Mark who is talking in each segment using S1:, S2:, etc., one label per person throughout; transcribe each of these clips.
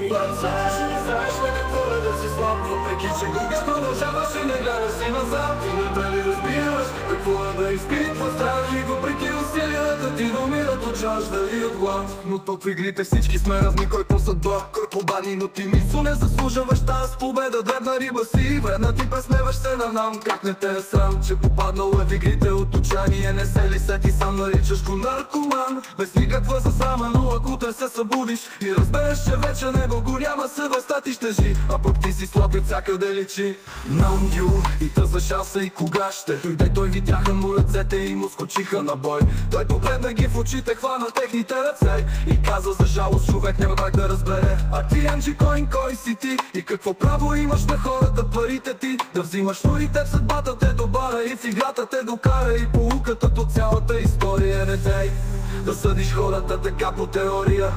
S1: Знаеш ли, знаеш ли какво е да си слаб, въпреки че губиш, продължаваш и не гледаш си назад. И надали разбираш какво е да изпитваш страх и въпреки усилията ти намират от жажда и от глад. Но тук в игрите всички сме разни, кой по съдба, кой по бани, но ти мисъл не заслужаваш тази победа. Дребна риба си, вредна ти пресневаш се на нам. Как не те е срам, че попаднал е в игрите от отчаяние. Не се ли сети сам, наричаш го наркоман. Без никаква засрама, но ако те се събудиш и разбереш, че вече него го няма, съвестта ти ще жи. А пък ти си слаб и от всякъде личи. Наундю и тъза шанса и кога ще дойде той, видяха му ръцете и му скочиха на бой. Той погледна ги в очите, хвана техните ръце и каза за жалост човек няма как да разбере. А ти Енджи Койн, кой си ти? И какво право имаш на хората, парите ти да взимаш? Но и теб съдбата те добавя и в играта те докара. И поуката от цялата история не дей да съдиш хората така по теория.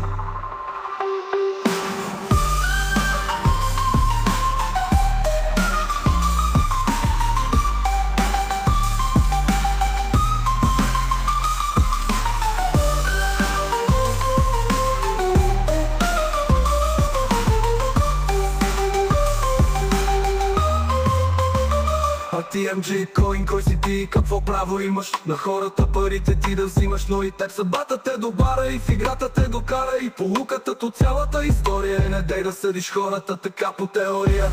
S1: А ти Енджи Койн, кой си ти? Какво право имаш на хората парите ти да взимаш? Но и теб съдбата те добара и в играта те докара. И поуката от цялата история е не дей да съдиш хората така по теория.